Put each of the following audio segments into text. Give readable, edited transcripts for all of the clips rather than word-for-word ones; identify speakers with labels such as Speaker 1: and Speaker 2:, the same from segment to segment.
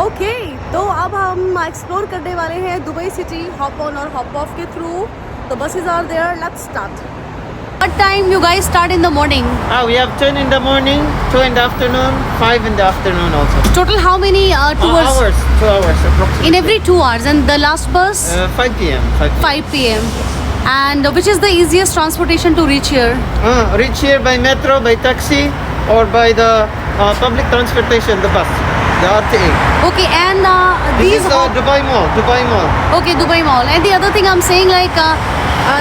Speaker 1: Okay, तो अब हम एक्सप्लोर करने वाले हैं दुबई सिटी हॉप ऑन और हॉप ऑफ के through. The buses are there. Let's start. What time you guys start in the morning?
Speaker 2: We have 10 in the morning, 2 in the afternoon, 5 in the afternoon also.
Speaker 1: Total how many tours?
Speaker 2: Hours, 2 hours approximately.
Speaker 1: In every 2 hours. And the last bus?
Speaker 2: 5 p.m.
Speaker 1: 5 p.m. And which is the easiest transportation to reach here?
Speaker 2: Reach here by metro, by taxi, or by the public transportation, the bus, the RTA.
Speaker 1: Okay, and
Speaker 2: This is Dubai Mall, Dubai Mall.
Speaker 1: Okay, Dubai Mall. And the other thing I'm saying, like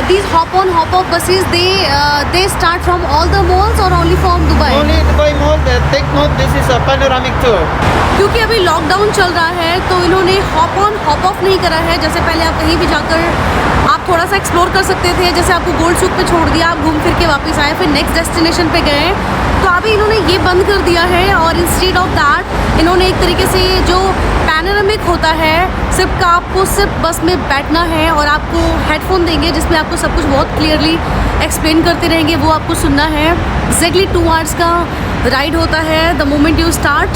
Speaker 1: these hop-on, hop-off buses, they start from all the malls or only from Dubai?
Speaker 2: Only Dubai Mall. Take note, this is a panoramic tour.
Speaker 1: क्योंकि अभी lockdown चल रहा है तो इन्होंने hop on hop off नहीं करा है. जैसे पहले आप कहीं भी जाकर आप थोड़ा सा एक्सप्लोर कर सकते थे, जैसे आपको गोल्ड सूक पे छोड़ दिया, आप घूम फिर के वापस आए, फिर नेक्स्ट डेस्टिनेशन पे गए. तो अभी इन्होंने ये बंद कर दिया है और इंस्टेड ऑफ दैट इन्होंने एक तरीके से जो पैनोरामिक होता है आपको सिर्फ बस में बैठना है और आपको हेडफोन देंगे जिसमें आपको सब कुछ बहुत क्लियरली एक्सप्लेन करते रहेंगे, वो आपको सुनना है. एग्जैक्टली 2 आवर्स का राइड होता है द मोमेंट यू स्टार्ट.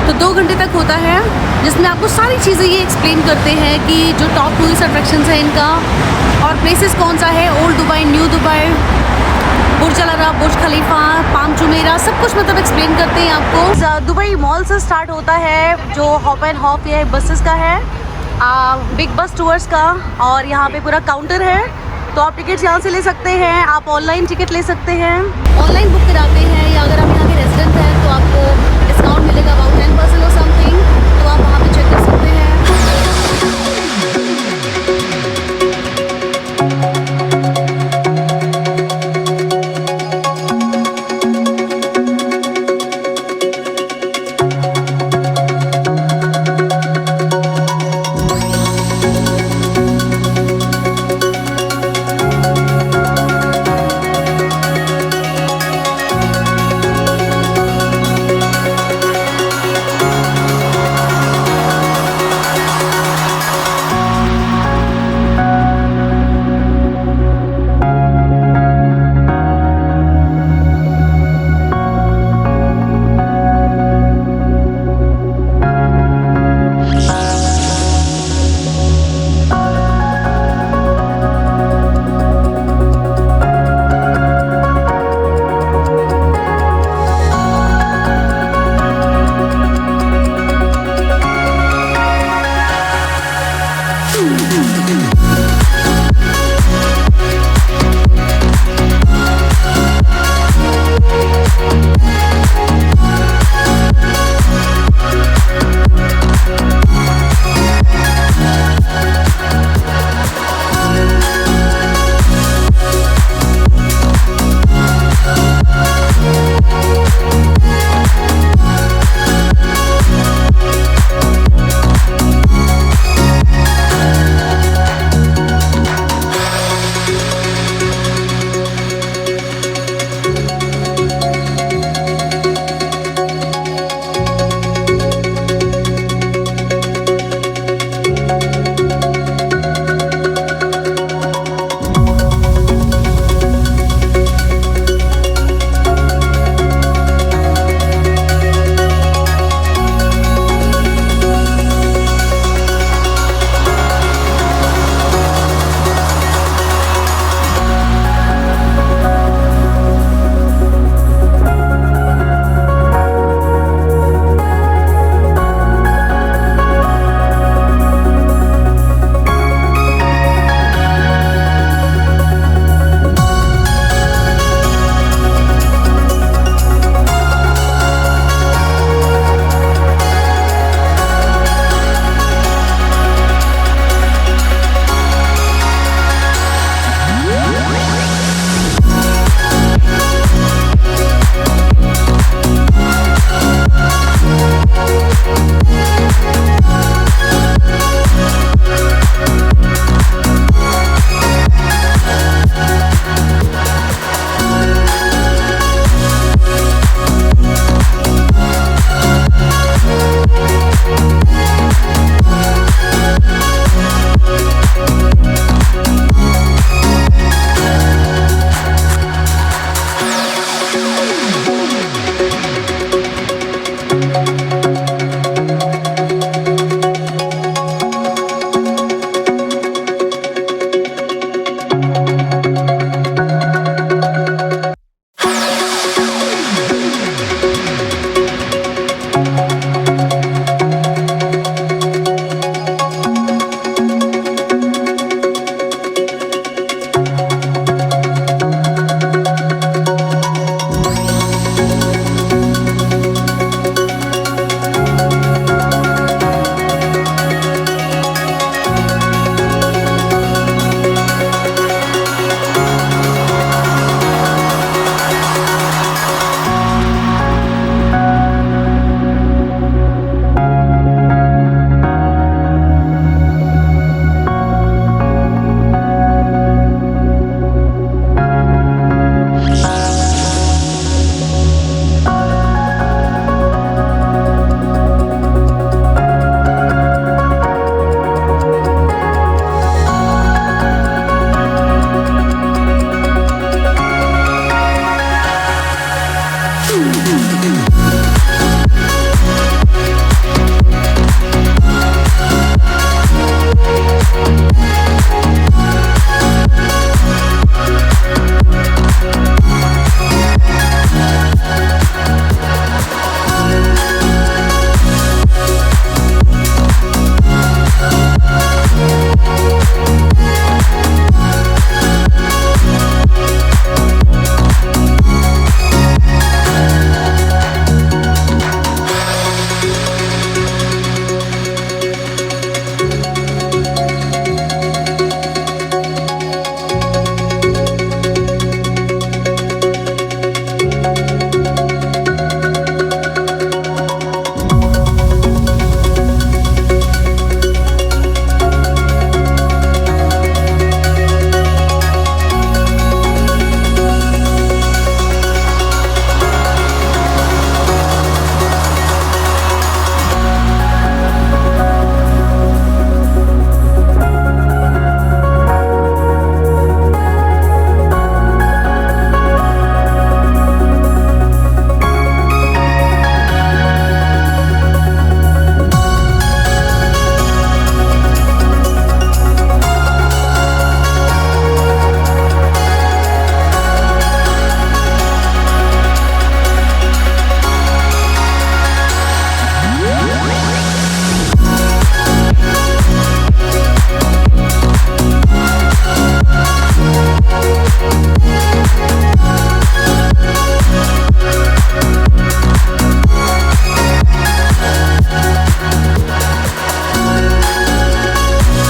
Speaker 1: तो 2 घंटे तक होता है जिसमें आपको सारी चीज़ें ये एक्सप्लेन करते हैं कि जो टॉप टूरिस्ट अट्रैक्शंस है इनका और प्लेसेस कौन सा है, ओल्ड दुबई, न्यू दुबई, बुर्ज अल अरब, बुर्ज खलीफा, पाम जुमेरा, सब कुछ मतलब एक्सप्लेन करते हैं आपको. दुबई मॉल से स्टार्ट होता है जो हॉप एंड हॉप ये बसेस का है, बिग बस टूर्स का. और यहाँ पे पूरा काउंटर है तो आप टिकट्स यहाँ से ले सकते हैं. आप ऑनलाइन टिकट ले सकते हैं, ऑनलाइन बुक कराते हैं, या अगर आप यहाँ के रेजिडेंट हैं तो आपको डिस्काउंट मिलेगा.